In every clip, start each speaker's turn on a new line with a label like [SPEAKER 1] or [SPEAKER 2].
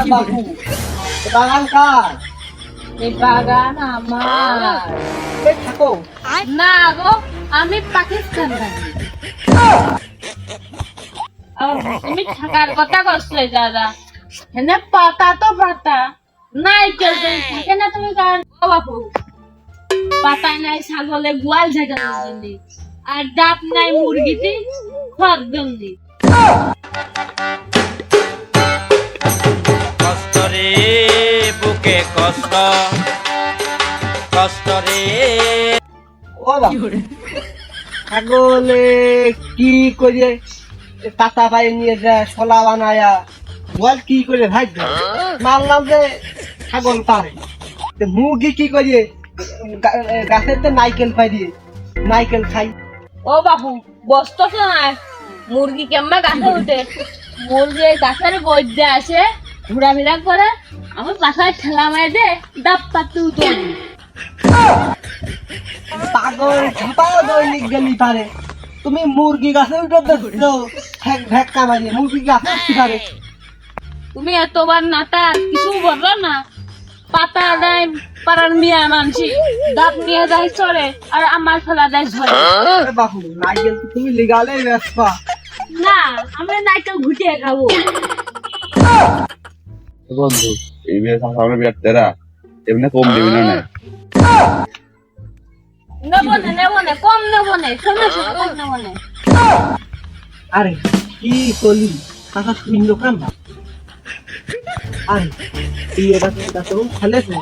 [SPEAKER 1] বাবু বাগান কার?
[SPEAKER 2] এই বাগান আমার।
[SPEAKER 1] থাকো
[SPEAKER 2] না গো, আমি পাকিস্তান থাকি। তুমি থাকার কথা করছো দাদা, এনে পাতা তো পাতা নাইকেল থাকে না, তুমি কারণ ও বাপু পাতায় নাই ছাগলে গোয়াল ঝাঁকানোর জন্য, আর ডাব নাই মুরগিতে খড় জন্য।
[SPEAKER 3] কষ্ট রে বুকে কষ্ট, কষ্ট রে।
[SPEAKER 1] ও বাবু ছাগলে কি করে পাতা পায়ে নিয়ে যায় শোলা বানায়া বল কি করে ভাই মানলাম যে ছাগল পারে মুরগি কি করে গাছের তো নাইকেল পাই দিয়ে নাইকেল খাই।
[SPEAKER 2] ও বাবু বসতেছ না, মুরগি কেমন গাছে উঠে, মুরগি গাছের গদ্যে আসে ঘোরাফেরা করে, আমার পাশায় ঠেলা মারে দে ডাব পাতে উঠে।
[SPEAKER 1] পাগল ছাপাও দৈনিক গেলি পারে, তুমি মুরগি গাছে উঠে দেখছো ভেক্কা মারিয়ে মুরগি গাছে উঠতে পারে।
[SPEAKER 2] তুমি এতবার নাটা কিছু বললো না, পাতা দেয় পাড়ার মিয়া মানছি, ডাব নিয়ে যায় চলে আর আমার ফেলা দেয় ঝরে।
[SPEAKER 1] বাবু নাইকেল তুমি লিগালে ব্যস্তা
[SPEAKER 2] না, আমরা নাইকেল ঘুটিয়ে খাবো।
[SPEAKER 4] বন্ধু এই বিয়ে সামনে বিয়ার তেরা এমনি কম দিবি না
[SPEAKER 2] নেবো না নেবো না, কম নেবো না, সমস্যা কম নেবো না।
[SPEAKER 1] আরে কি কলি কাকা শূন্য কাম আরে এই এটা তো খেলেছে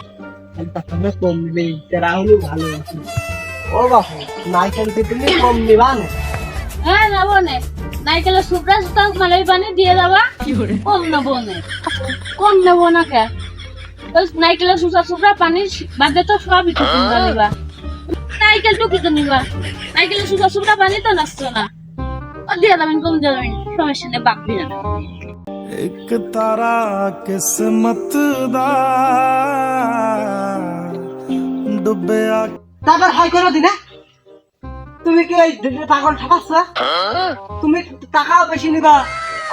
[SPEAKER 1] তাহলে কম নেই তেরা হলো ভালো আছে। ও বাবু নাইকেল তুমি কম নিবা না?
[SPEAKER 2] হ্যাঁ নেবো না, নাইকেলের সুপড়া সুতা মালাই পানি দিয়ে দেবা, কম নেবো না। কম নেবো না কে? নাইকেলের সুপড়া পানি বাদে তো সবই তো কিনবা নিবা, নাইকেল তো কিনে নিবা, নাইকেলের সুপড়া পানি তো নষ্ট না, ও দিয়ে দেবেন কম দিয়ে দেবেন, সমস্যা নেই, বাপবি না।
[SPEAKER 5] एक तारा किस्मत दा डुबया।
[SPEAKER 1] তারপর হাই করে দিনা তুমি কি এই পাগল ঠাপাচ্ছ? তুমি টাকাও বেশি নিবা,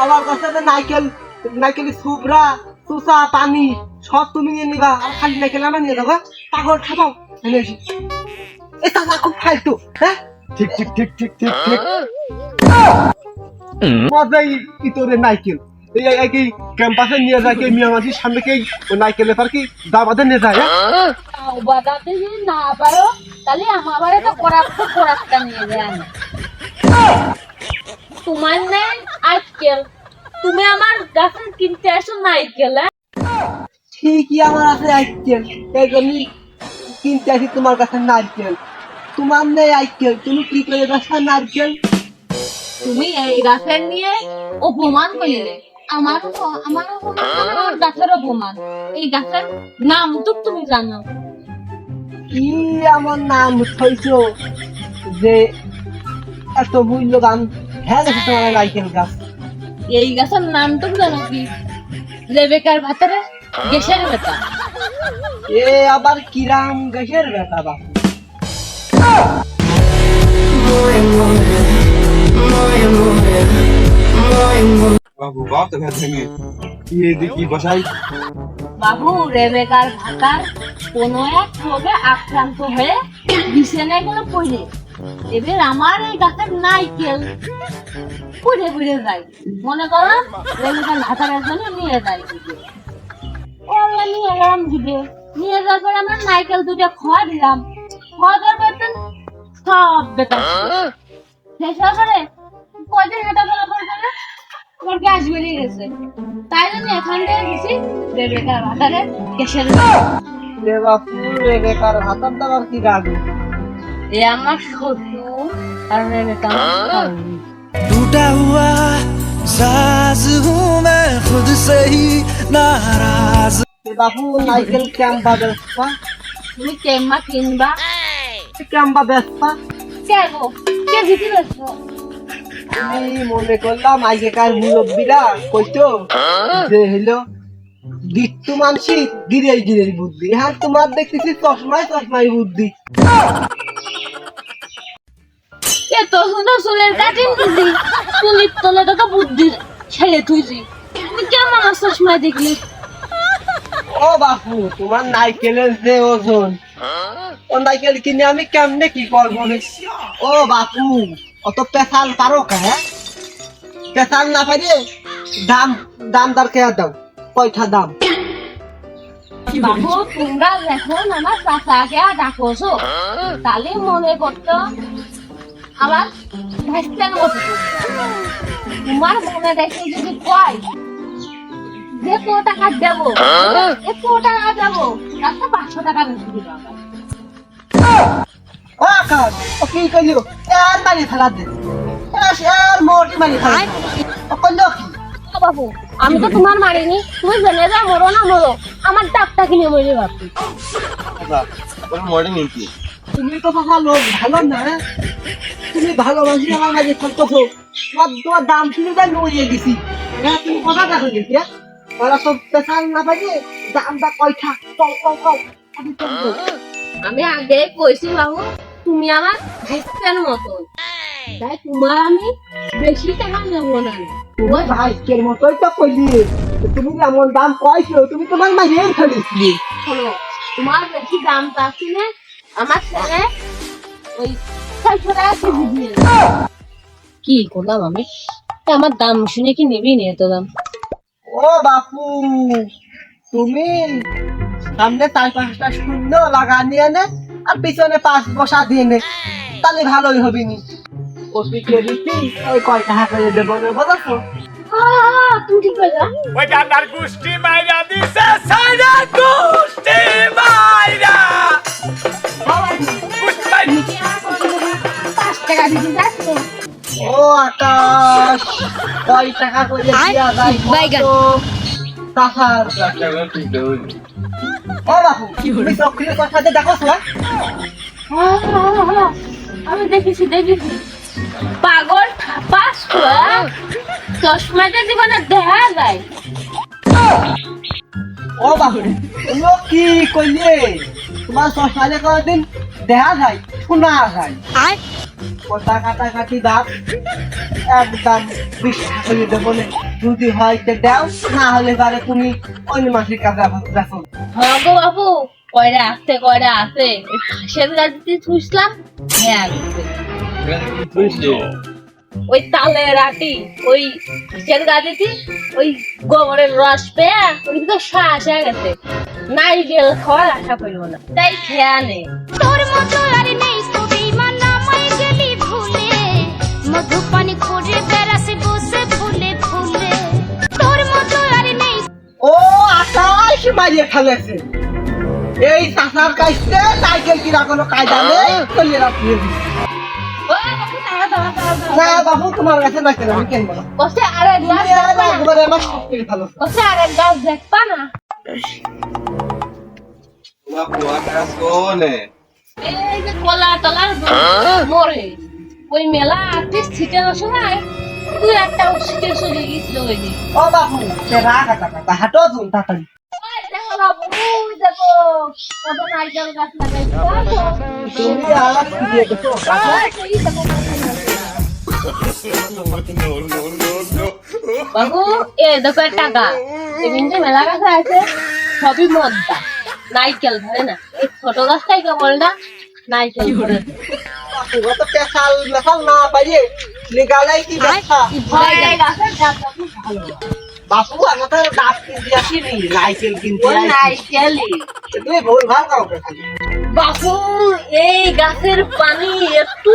[SPEAKER 1] আমার কাছে নাইকেল নাইকেলের সুপরা সুসা পানি সব তুমি নিয়ে নিবা, আর খালি নাইকেল আমার নিয়ে যাবা। পাগল ঠাপাও এনে এসে এই টাকা খুব ফালতু। হ্যাঁ ঠিক ঠিক ঠিক ঠিক ঠিক ঠিক মজাই ইতরে নাইকেল এই কি ক্যাম্পাসে নিয়ে যায় কি মিয়া মাঝির সামনে কি নাইকেলের পার কি দাবাতে নিয়ে যায়।
[SPEAKER 2] তাও বাদাতে যদি না পারো তাহলে আমার বাড়ি তো করাকটা নিয়ে যায়। তোমার নেই আজকেল, তুমি আমার গাছে কিনতে আসো নাইকেল।
[SPEAKER 1] ঠিকই আমার আছে আইকেল, এই জন্যই কিনতে আসি তোমার কাছে নারকেল। তোমার নেই আইকেল, তুমি কি করে গাছটা নারকেল?
[SPEAKER 2] তুমি এই গাছের নিয়ে অপমান করলে, আমার আমার গাছের অপমান। এই গাছের নাম তো তুমি জানো।
[SPEAKER 1] কি আমার নাম থইছো যে এত মূল্যবান হ্যাঁ দেখো তোমার নারকেল গাছ?
[SPEAKER 2] এই গাছের নাম তো জানো কি? রেবেকার ভাতারে গেছের বেটা।
[SPEAKER 1] এ আবার কিরাম গাছের বেটা বাপু?
[SPEAKER 4] বাবু বাপ তো ভেঙে কি দেখি বসাই
[SPEAKER 2] বাবু রেবেকার ভাতার কোনো এক রোগে আক্রান্ত হয়ে বিছানায় গেল পড়ে, এবার আমার এই গাছের নাইকেল পুড়ে পুড়ে যায়, মনে করো রেবেকার ভাতারের জন্য নিয়ে যায়। ও আমরা নিয়ে গেলাম দিবে, নিয়ে যাওয়ার পরে আমরা নাইকেল দুটো খাওয়া দিলাম, খাওয়া দেওয়ার পর সব বেটা শেষ হওয়ার পরে কয়দিন হেঁটা চলা পড়বে না, আমার গ্যাস বেরিয়ে গেছে, তাই জন্য এখান থেকে গেছি রেবেকার ভাতারে গ্যাসের।
[SPEAKER 1] রে বাপু রেবেকার ভাতার দাবার কি রাখবে?
[SPEAKER 2] এ আমার শ্বশুর আর রেবেকা আমার স্বামী।
[SPEAKER 5] टूटा हुआ साज हूँ मैं खुद से ही नाराज।
[SPEAKER 1] বাপু নারকেল ক্যাম্পা বেসপা
[SPEAKER 2] তুমি কেম্মা কিনবা?
[SPEAKER 1] ক্যাম্পা বেসপা
[SPEAKER 2] কে গো, কে জিতে বেসবো?
[SPEAKER 1] আমি মনে করলাম আগেকার মুরব্বীরা কইতো যে হইলো দিট্টু মানসি গিরে গিরে বুদ্ধি, হ্যাঁ তোমার দেখতেছি চশমায় চশমায় বুদ্ধি।
[SPEAKER 2] এ তো সুন্দর চুলের কাটিং বুদ্ধি, চুলির তলে তো বুদ্ধি ছেড়ে তুইছি তুমি কেমন আমার সময় দেখলি
[SPEAKER 1] ও বাপু তোমার নাইকেলের যে ওজন, ও নাইকেল কিনে আমি কেমনে কি করবো রে? ও বাপু অত পেশাল পারো কে? পেশাল না পারে দাম দাম দর কে দাও, কয়টা দাম?
[SPEAKER 2] বাবু তোমরা যখন আমার চাচাকে ডাকছো তাহলে মনে করতো আমার ভাইস্তার মতো তোমার মনে দেখে যদি কয় যে কত টাকা দেবো এত টাকা দেবো তাতে 500 টাকা বেশি দিবা
[SPEAKER 1] ও আকাশ ও কি কইলো? এর মারি ফেলা দে, এর মোটি মারি ফেলা ও কইলো কি?
[SPEAKER 2] বাবু আমি তো তোমার মারিনি, তুমি জেনে যা মরো না মরো আমার ডাক্তার কিনে মরে বাপু
[SPEAKER 4] মর্নিং কি
[SPEAKER 1] তুমি তো বাবা লোক ভালো না, তুমি ভালোবাসি আমার মাঝে থাকতেছো, তোমার দাম শুনে তাই নড়িয়ে গেছি। হ্যাঁ তুমি কথা দেখো দেখি, ওরা তো পেশাল না পাইলে দামটা কয়টা কম কম কম আমি করবো।
[SPEAKER 2] আমি আগে কইছি বাবু তুমি আমার ভাইস্তার মতো, তাই তোমার আমি বেশি টাকা নেবো না
[SPEAKER 1] তোমার ভাইকের মতোই তো কইলি, তুমি এমন দাম কইছো তুমি তোমার মাঝেই ফেলেছি।
[SPEAKER 2] শোনো তোমার বেশি দাম পাচ্ছি না, আমার ছেলে ওই 600 টাকা কেজি দিয়ে কি করলাম আমি? আমার দাম শুনে কি নিবি না এত দাম?
[SPEAKER 1] ও বাপু তুমি সামনে 4-5টা শূন্য লাগা নিয়ে নে আর পিছনে 5 বসা দিয়ে নে, তাহলে ভালোই হবে নি। ওদিকে দিচ্ছি ওই কয় টাকা করে দেবো না বুঝছো?
[SPEAKER 2] তুমি ঠিক বলছো।
[SPEAKER 3] ওই দাদার গুষ্টি মাইরা দিছে সাইরা গুষ্টি মাইরা গুষ্টি মাইরা
[SPEAKER 2] তুমি কি আর করবে না? 5 টাকা দিতে যাচ্ছ?
[SPEAKER 1] ও আকাশ কয় টাকা করে দিয়া যায় তো তাহার। ও বাপু তুমি চক্রের কথাতে দেখো তো?
[SPEAKER 2] আমি দেখেছি পাগল ঠাপাস চশমাটা জীবনে দেখা যায়।
[SPEAKER 1] ও বাপু তুমি কি কইলে? তোমার চশমালে কোনদিন দেখা যায় শোনা যায়? কথা কাটাকাটি দাম একদম 20 টাকা করে দেবো না, যদি হয় তো দাও, না হলে পারে তুমি অন্য মাসের কাছে দেখো।
[SPEAKER 2] হ্যাঁ গো বাবু কয়টা আছে ওই ঘাসের গাছটি থুসলাম। হ্যাঁ ওই তালের আটি ওই ঘাসের গাছটি ওই গোবরের রস পেয়ে ওই তো শ্বাস হয়ে গেছে, নাইকেল খাওয়ার আশা করবো না তাই খেয়া নেই।
[SPEAKER 6] তোর মতো আর নেই তো বেঈমান নামাই গেলি ভুলে মধু পানি করে বেড়াসে বসে ফুলে ফুলে তোর মতো আর নেই।
[SPEAKER 1] ও আকাশ মারিয়ে ফেলেছে এই চাষার কাছে সাইকেল কিনা কোনো কায়দা নেই, চলিয়ে রাখিয়ে দিচ্ছে।
[SPEAKER 2] ও বাবু দাঁড়া দাঁড়া দাঁড়া
[SPEAKER 1] না বাবু তোমার কাছে না কেন আমি কিনবো না,
[SPEAKER 2] বসে আরেক গাছ
[SPEAKER 1] তুমি
[SPEAKER 2] দেখবা না?
[SPEAKER 1] একবারে আমার সব থেকে ভালো।
[SPEAKER 2] বসে আরেক গাছ দেখবা না?
[SPEAKER 4] বাপু আকাশ কোনে
[SPEAKER 2] এই যে কলা তলার মরে ওই মেলা আর্টিস্ট ছিটানোর সময় তুই একটা সিটে চলে গেছিল ওই যে
[SPEAKER 1] ও বাবু সে রাগ টাকা হাঁটো তুমি তাড়াতাড়ি।
[SPEAKER 2] ওই দেখো বাবু ওই দেখো কত নারকেল গাছ লাগাইছে
[SPEAKER 1] তুমি আলাপ দিয়ে দেখো
[SPEAKER 2] বাবু এ দেখো টাকা এমনি মেলা গাছ আছে সবই মদ্দা নারকেল ধরে না এই ছোট গাছটাই কেবল না নারকেল ধরে।
[SPEAKER 1] বাবু তো পেশাল মেশাল না পাইয়ে লিগালাই কি ব্যবসা?
[SPEAKER 2] ভয় গাছের গাছটা খুব ভালো
[SPEAKER 1] বাপু আমাদের গাছ কিনতে আসিনি, নাইকেল কিনতে
[SPEAKER 2] ওই
[SPEAKER 1] আসি।
[SPEAKER 2] নারকেলই
[SPEAKER 1] তুমি ভুল ভাল কাউকে খালি
[SPEAKER 2] বাপু এই গাছের পানি এত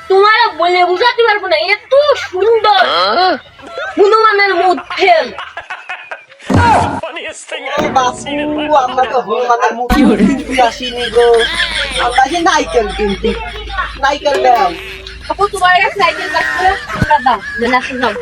[SPEAKER 2] তোমার বলে বুঝাতে পারবো না, এত সুন্দর হনুমানের মধ্যে।
[SPEAKER 1] ও বাপু আমরা তো হনুমানের মুখ কিনতে আসিনি গো, আমরা যে নাইকেল কিনতে। নাইকেল দাও
[SPEAKER 2] বাপু তোমার কাছে সাইকেল কাটতে দাও, দাও